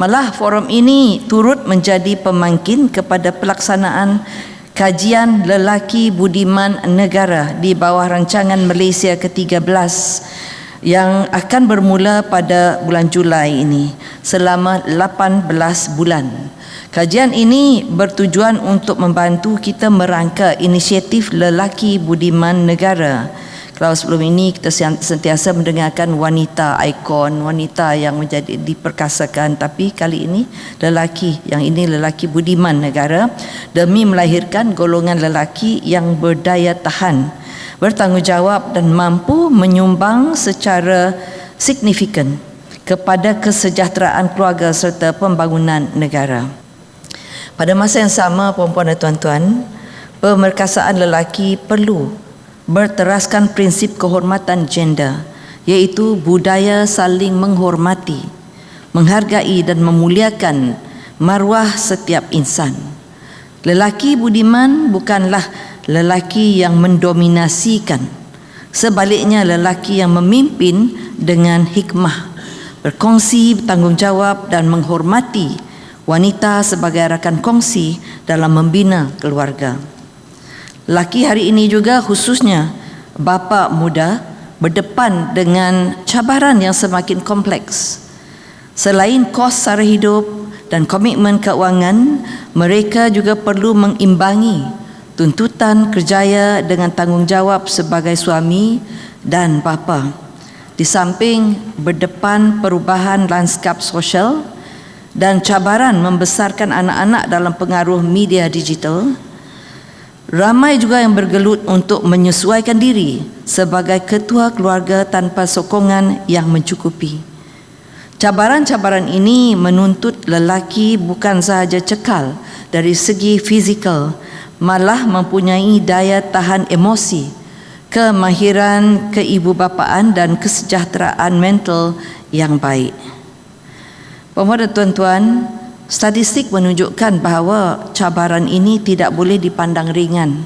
Malah forum ini turut menjadi pemangkin kepada pelaksanaan kajian lelaki budiman negara di bawah rancangan Malaysia ke-13 yang akan bermula pada bulan Julai ini selama 18 bulan. Kajian ini bertujuan untuk membantu kita merangka inisiatif lelaki budiman negara. Kalau sebelum ini kita sentiasa mendengarkan wanita ikon, wanita yang menjadi diperkasakan, tapi kali ini lelaki, yang ini lelaki budiman negara demi melahirkan golongan lelaki yang berdaya tahan, bertanggungjawab dan mampu menyumbang secara signifikan kepada kesejahteraan keluarga serta pembangunan negara. Pada masa yang sama, puan-puan dan tuan-tuan, pemerkasaan lelaki perlu berteraskan prinsip kehormatan gender, iaitu budaya saling menghormati, menghargai dan memuliakan maruah setiap insan. Lelaki budiman bukanlah lelaki yang mendominasikan, sebaliknya lelaki yang memimpin dengan hikmah, berkongsi bertanggungjawab dan menghormati wanita sebagai rakan kongsi dalam membina keluarga. Lelaki hari ini juga khususnya bapa muda berdepan dengan cabaran yang semakin kompleks. Selain kos sara hidup dan komitmen keuangan, mereka juga perlu mengimbangi tuntutan kerjaya dengan tanggungjawab sebagai suami dan bapa. Di samping berdepan perubahan lanskap sosial dan cabaran membesarkan anak-anak dalam pengaruh media digital, ramai juga yang bergelut untuk menyesuaikan diri sebagai ketua keluarga tanpa sokongan yang mencukupi. Cabaran-cabaran ini menuntut lelaki bukan sahaja cekal dari segi fizikal, malah mempunyai daya tahan emosi, kemahiran keibubapaan dan kesejahteraan mental yang baik. Puan-puan dan tuan-tuan, statistik menunjukkan bahawa cabaran ini tidak boleh dipandang ringan.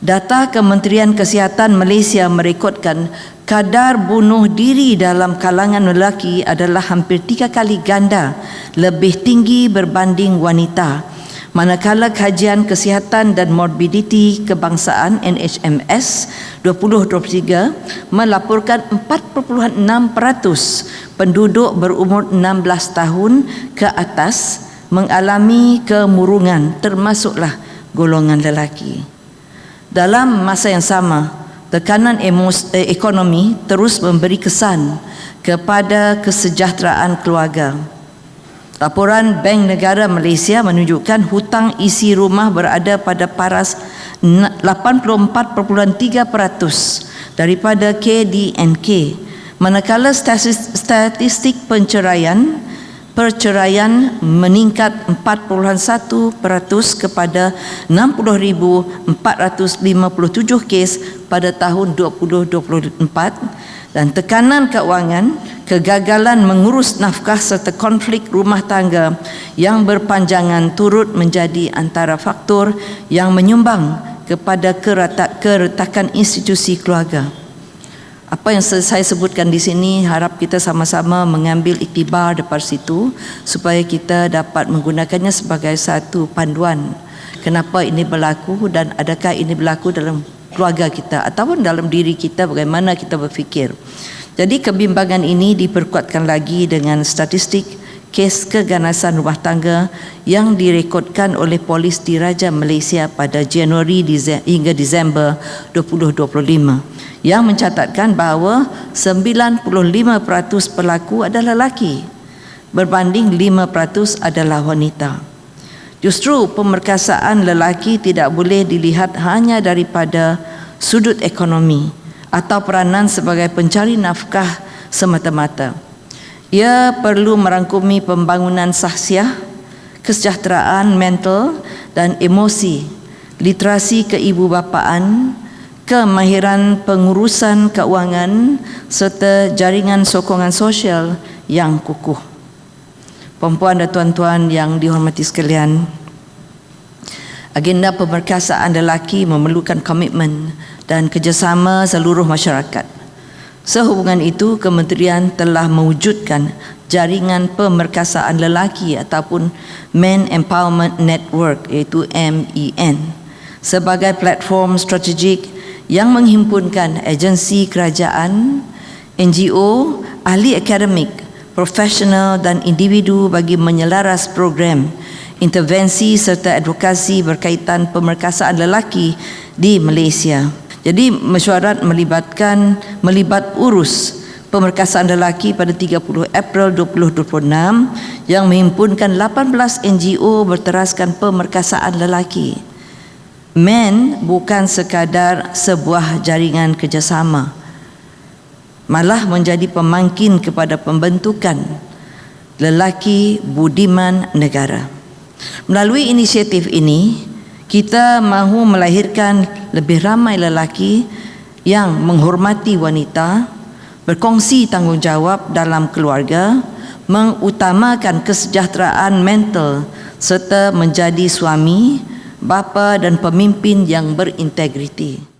Data Kementerian Kesihatan Malaysia merekodkan kadar bunuh diri dalam kalangan lelaki adalah hampir 3 kali ganda lebih tinggi berbanding wanita. Manakala Kajian Kesihatan dan Morbiditi Kebangsaan NHMS 2023 melaporkan 4.6% penduduk berumur 16 tahun ke atas mengalami kemurungan, termasuklah golongan lelaki. Dalam masa yang sama, tekanan ekonomi terus memberi kesan kepada kesejahteraan keluarga. Laporan Bank Negara Malaysia menunjukkan hutang isi rumah berada pada paras 84.3% daripada KDNK, manakala statistik perceraian meningkat 4.1% kepada 60,457 kes pada tahun 2024, dan tekanan keuangan, kegagalan mengurus nafkah serta konflik rumah tangga yang berpanjangan turut menjadi antara faktor yang menyumbang kepada keretakan institusi keluarga. Apa yang saya sebutkan di sini, harap kita sama-sama mengambil iktibar daripada situ supaya kita dapat menggunakannya sebagai satu panduan kenapa ini berlaku dan adakah ini berlaku dalam keluarga kita ataupun dalam diri kita, bagaimana kita berfikir. Jadi kebimbangan ini diperkuatkan lagi dengan statistik kes keganasan rumah tangga yang direkodkan oleh Polis Diraja Malaysia pada Januari hingga Disember 2025, yang mencatatkan bahawa 95% pelaku adalah lelaki berbanding 5% adalah wanita. Justru pemerkasaan lelaki tidak boleh dilihat hanya daripada sudut ekonomi atau peranan sebagai pencari nafkah semata-mata. Ia perlu merangkumi pembangunan sahsiah, kesejahteraan mental dan emosi, literasi keibubapaan, kemahiran pengurusan keuangan serta jaringan sokongan sosial yang kukuh. Puan-puan dan tuan-tuan yang dihormati sekalian, agenda pemerkasaan lelaki memerlukan komitmen dan kerjasama seluruh masyarakat. Sehubungan itu, Kementerian telah mewujudkan jaringan pemerkasaan lelaki ataupun Men Empowerment Network, iaitu MEN, sebagai platform strategik yang menghimpunkan agensi kerajaan, NGO, ahli akademik, profesional dan individu bagi menyelaras program, intervensi serta advokasi berkaitan pemerkasaan lelaki di Malaysia. Jadi mesyuarat melibat urus pemerkasaan lelaki pada 30 April 2026 yang menghimpunkan 18 NGO berteraskan pemerkasaan lelaki. MEN bukan sekadar sebuah jaringan kerjasama, malah menjadi pemangkin kepada pembentukan lelaki budiman negara. Melalui inisiatif ini, kita mahu melahirkan lebih ramai lelaki yang menghormati wanita, berkongsi tanggungjawab dalam keluarga, mengutamakan kesejahteraan mental serta menjadi suami, bapa dan pemimpin yang berintegriti.